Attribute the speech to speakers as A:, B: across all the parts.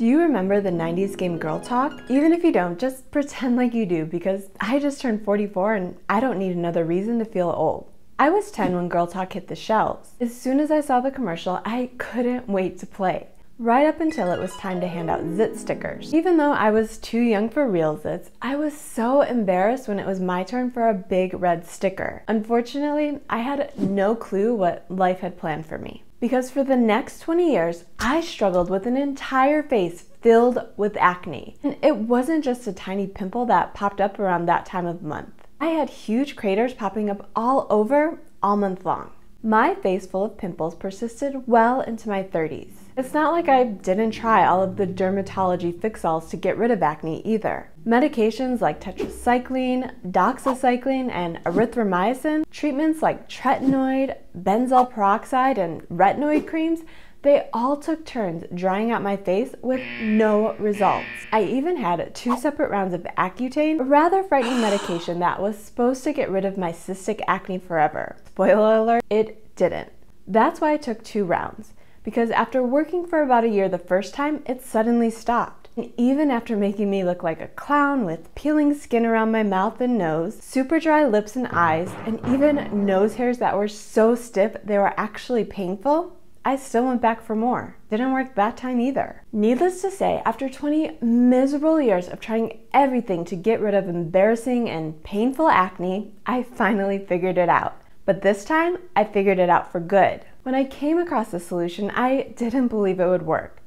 A: Do you remember the 90s game Girl Talk? Even if you don't, just pretend like you do, because I just turned 44 and I don't need another reason to feel old. I was 10 when Girl Talk hit the shelves. As soon as I saw the commercial, I couldn't wait to play. Right up until it was time to hand out zit stickers. Even though I was too young for real zits, I was so embarrassed when it was my turn for a big red sticker. Unfortunately, I had no clue what life had planned for me. Because for the next 20 years, I struggled with an entire face filled with acne. And it wasn't just a tiny pimple that popped up around that time of month. I had huge craters popping up all over all month long. My face full of pimples persisted well into my 30s. It's not like I didn't try all of the dermatology fix-alls to get rid of acne either. Medications like tetracycline, doxycycline, and erythromycin, treatments like tretinoid, benzoyl peroxide, and retinoid creams, they all took turns drying out my face with no results. I even had 2 separate rounds of Accutane, a rather frightening medication that was supposed to get rid of my cystic acne forever. Spoiler alert, it didn't. That's why I took 2 rounds. Because after working for about a year the first time, it suddenly stopped. And even after making me look like a clown with peeling skin around my mouth and nose, super dry lips and eyes, and even nose hairs that were so stiff they were actually painful, I still went back for more. Didn't work that time either. Needless to say, after 20 miserable years of trying everything to get rid of embarrassing and painful acne, I finally figured it out. But this time, I figured it out for good. When I came across the solution, I didn't believe it would work,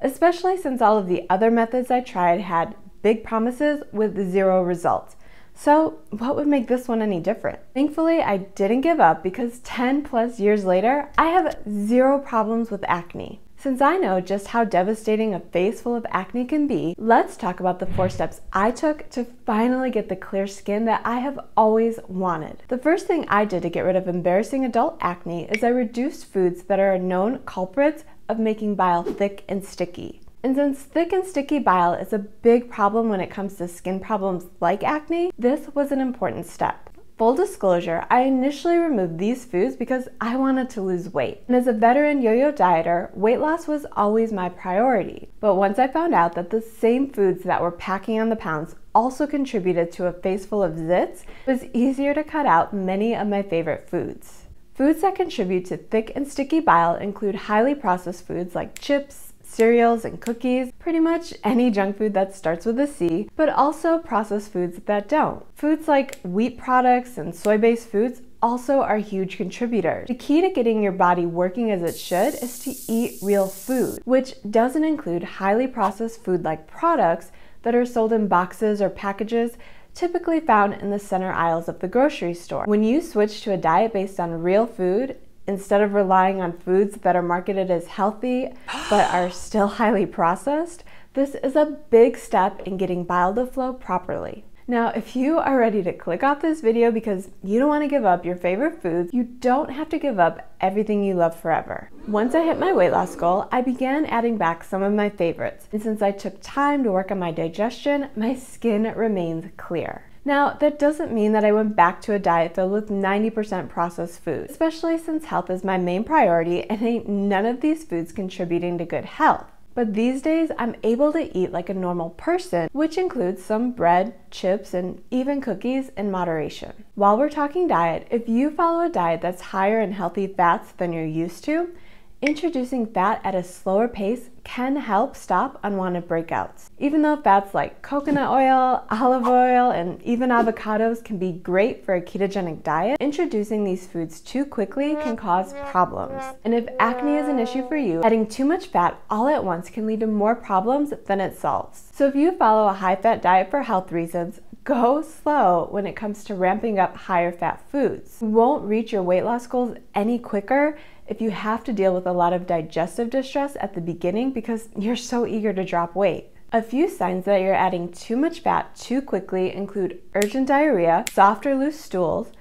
A: especially since all of the other methods I tried had big promises with 0 results. So what would make this one any different? Thankfully, I didn't give up because 10 plus years later, I have 0 problems with acne. Since I know just how devastating a face full of acne can be, let's talk about the 4 steps I took to finally get the clear skin that I have always wanted. The first thing I did to get rid of embarrassing adult acne is I reduced foods that are known culprits of making bile thick and sticky. And since thick and sticky bile is a big problem when it comes to skin problems like acne, this was an important step. Full disclosure, I initially removed these foods because I wanted to lose weight. And as a veteran yo-yo dieter, weight loss was always my priority. But once I found out that the same foods that were packing on the pounds also contributed to a face full of zits, it was easier to cut out many of my favorite foods. Foods that contribute to thick and sticky bile include highly processed foods like chips, cereals, and cookies, pretty much any junk food that starts with a C, but also processed foods that don't. Foods like wheat products and soy-based foods also are huge contributors. The key to getting your body working as it should is to eat real food, which doesn't include highly processed food-like products that are sold in boxes or packages typically found in the center aisles of the grocery store. When you switch to a diet based on real food, instead of relying on foods that are marketed as healthy but are still highly processed, this is a big step in getting bile to flow properly. Now, if you are ready to click off this video because you don't want to give up your favorite foods, you don't have to give up everything you love forever. Once I hit my weight loss goal, I began adding back some of my favorites. And since I took time to work on my digestion, my skin remains clear. Now, that doesn't mean that I went back to a diet filled with 90% processed foods, especially since health is my main priority and ain't none of these foods contributing to good health. But these days, I'm able to eat like a normal person, which includes some bread, chips, and even cookies in moderation. While we're talking diet, if you follow a diet that's higher in healthy fats than you're used to, introducing fat at a slower pace can help stop unwanted breakouts. Even though fats like coconut oil, olive oil, and even avocados can be great for a ketogenic diet, introducing these foods too quickly can cause problems. And if acne is an issue for you, adding too much fat all at once can lead to more problems than it solves. So if you follow a high-fat diet for health reasons, go slow when it comes to ramping up higher fat foods. You won't reach your weight loss goals any quicker if you have to deal with a lot of digestive distress at the beginning because you're so eager to drop weight. A few signs that you're adding too much fat too quickly include urgent diarrhea, soft or loose stools,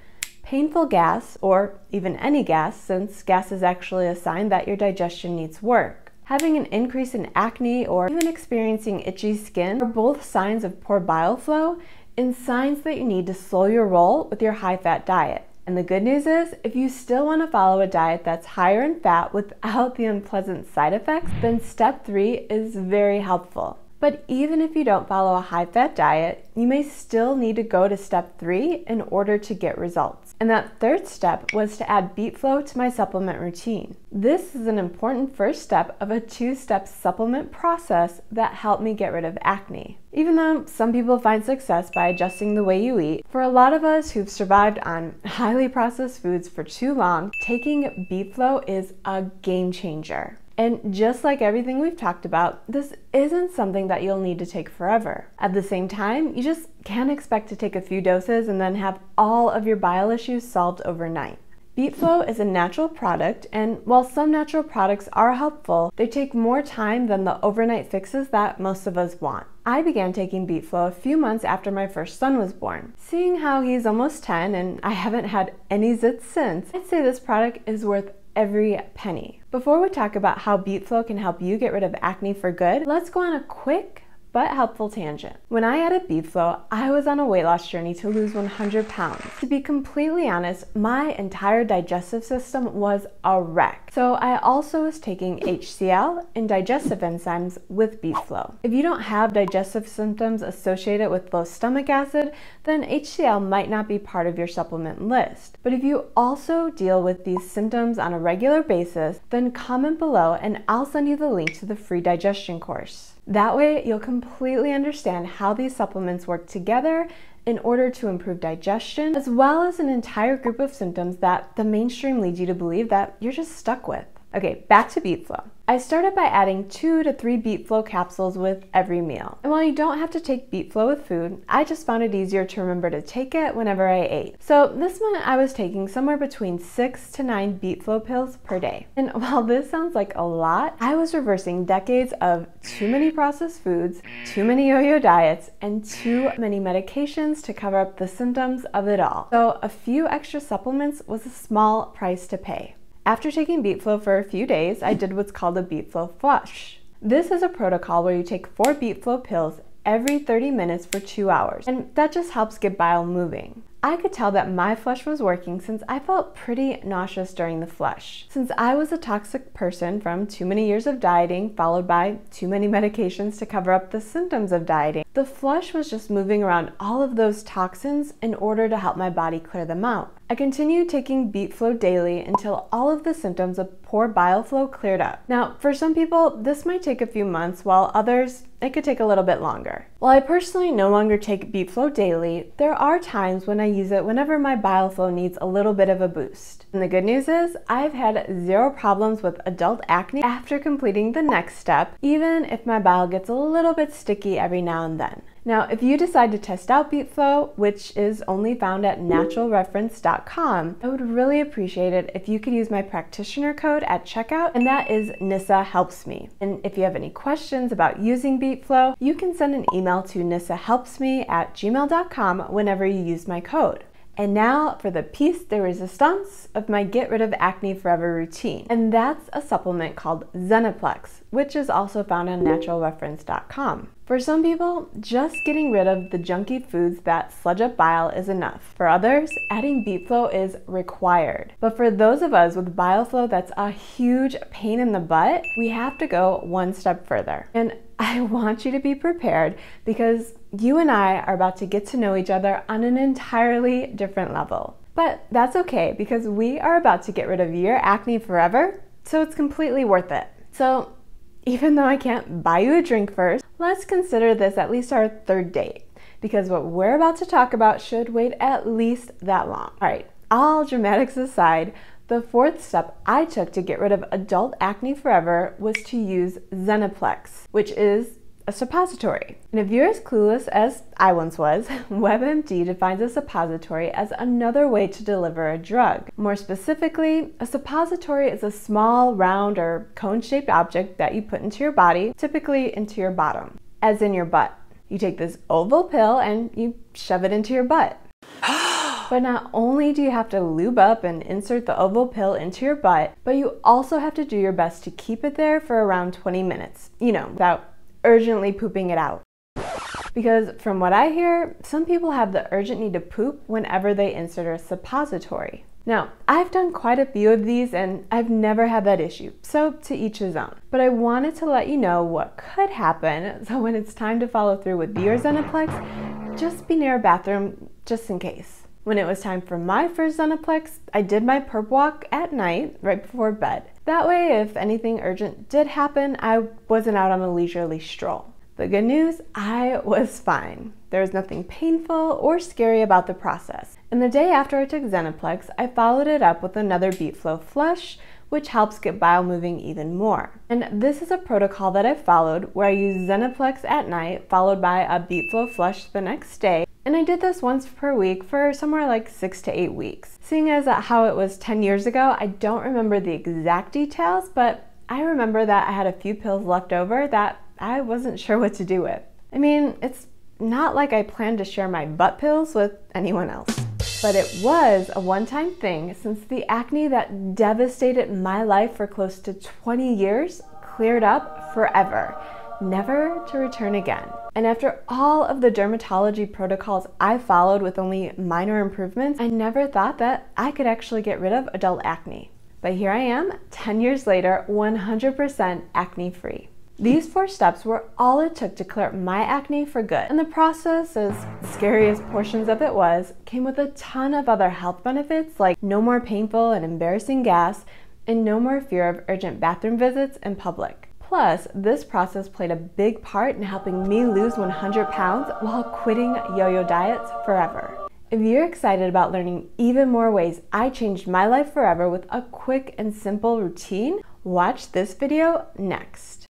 A: painful gas, or even any gas, since gas is actually a sign that your digestion needs work. Having an increase in acne or even experiencing itchy skin are both signs of poor bile flow and signs that you need to slow your roll with your high-fat diet. And the good news is, if you still want to follow a diet that's higher in fat without the unpleasant side effects, then step 3 is very helpful. But even if you don't follow a high-fat diet, you may still need to go to step 3 in order to get results. And that third step was to add BeetFlow to my supplement routine. This is an important first step of a 2-step supplement process that helped me get rid of acne. Even though some people find success by adjusting the way you eat, for a lot of us who've survived on highly processed foods for too long, taking BeetFlow is a game changer. And just like everything we've talked about, this isn't something that you'll need to take forever. At the same time, you just can't expect to take a few doses and then have all of your bile issues solved overnight. BeetFlow is a natural product, and while some natural products are helpful, they take more time than the overnight fixes that most of us want. I began taking BeetFlow a few months after my first son was born. Seeing how he's almost 10 and I haven't had any zits since, I'd say this product is worth every penny. Before we talk about how BeetFlow can help you get rid of acne for good, let's go on a quick but helpful tangent. When I added BeetFlow, I was on a weight loss journey to lose 100 pounds. To be completely honest, my entire digestive system was a wreck. So I also was taking HCl and digestive enzymes with BeetFlow. If you don't have digestive symptoms associated with low stomach acid, then HCl might not be part of your supplement list. But if you also deal with these symptoms on a regular basis, then comment below and I'll send you the link to the free digestion course. That way, you'll completely understand how these supplements work together in order to improve digestion, as well as an entire group of symptoms that the mainstream leads you to believe that you're just stuck with. Okay, back to BeetFlow. I started by adding 2 to 3 BeetFlow capsules with every meal. And while you don't have to take BeetFlow with food, I just found it easier to remember to take it whenever I ate. So this meant I was taking somewhere between 6 to 9 BeetFlow pills per day. And while this sounds like a lot, I was reversing decades of too many processed foods, too many yo-yo diets, and too many medications to cover up the symptoms of it all. So a few extra supplements was a small price to pay. After taking BeetFlow for a few days, I did what's called a BeetFlow flush. This is a protocol where you take 4 BeetFlow pills every 30 minutes for 2 hours, and that just helps get bile moving. I could tell that my flush was working since I felt pretty nauseous during the flush. Since I was a toxic person from too many years of dieting, followed by too many medications to cover up the symptoms of dieting, the flush was just moving around all of those toxins in order to help my body clear them out. I continued taking BeetFlow daily until all of the symptoms of poor bile flow cleared up. Now, for some people, this might take a few months, while others, it could take a little bit longer. While I personally no longer take BeetFlow daily, there are times when I use it whenever my bile flow needs a little bit of a boost. And the good news is, I've had 0 problems with adult acne after completing the next step, even if my bile gets a little bit sticky every now and then. Now, if you decide to test out BeetFlow, which is only found at naturalreference.com, I would really appreciate it if you could use my practitioner code at checkout, and that is NissaHelpsMe. And if you have any questions about using BeetFlow, you can send an email to nissahelpsme@gmail.com whenever you use my code. And now for the piece de resistance of my Get Rid of Acne Forever routine. And that's a supplement called Zenaplex, which is also found on naturalreference.com. For some people, just getting rid of the junky foods that sludge up bile is enough. For others, adding BeetFlow is required. But for those of us with bile flow that's a huge pain in the butt, we have to go one step further. And I want you to be prepared because you and I are about to get to know each other on an entirely different level. But that's okay because we are about to get rid of your acne forever, so it's completely worth it. So even though I can't buy you a drink first, let's consider this at least our 3rd date, because what we're about to talk about should wait at least that long. All right, all dramatics aside, the 4th step I took to get rid of adult acne forever was to use Zenaplex, which is a suppository. And if you're as clueless as I once was, WebMD defines a suppository as another way to deliver a drug. More specifically, a suppository is a small, round, or cone-shaped object that you put into your body, typically into your bottom, as in your butt. You take this oval pill and you shove it into your butt. But not only do you have to lube up and insert the oval pill into your butt, but you also have to do your best to keep it there for around 20 minutes, without urgently pooping it out. Because from what I hear, some people have the urgent need to poop whenever they insert a suppository. Now, I've done quite a few of these and I've never had that issue, so to each his own. But I wanted to let you know what could happen, so when it's time to follow through with your Zenaplex, just be near a bathroom just in case. When it was time for my first Zenaplex, I did my perp walk at night, right before bed. That way, if anything urgent did happen, I wasn't out on a leisurely stroll. The good news, I was fine. There was nothing painful or scary about the process. And the day after I took Zenaplex, I followed it up with another BeetFlow flush, which helps get bile moving even more. And this is a protocol that I followed where I use Zenaplex at night, followed by a BeetFlow flush the next day. And I did this once per week for somewhere like 6 to 8 weeks. Seeing as how it was 10 years ago, I don't remember the exact details, but I remember that I had a few pills left over that I wasn't sure what to do with. I mean, it's not like I planned to share my butt pills with anyone else. But it was a one-time thing since the acne that devastated my life for close to 20 years cleared up forever, never to return again. And after all of the dermatology protocols I followed with only minor improvements, I never thought that I could actually get rid of adult acne. But here I am, 10 years later, 100% acne-free. These 4 steps were all it took to clear up my acne for good. And the process, as scary as portions of it was, came with a ton of other health benefits like no more painful and embarrassing gas and no more fear of urgent bathroom visits in public. Plus, this process played a big part in helping me lose 100 pounds while quitting yo-yo diets forever. If you're excited about learning even more ways I changed my life forever with a quick and simple routine, watch this video next.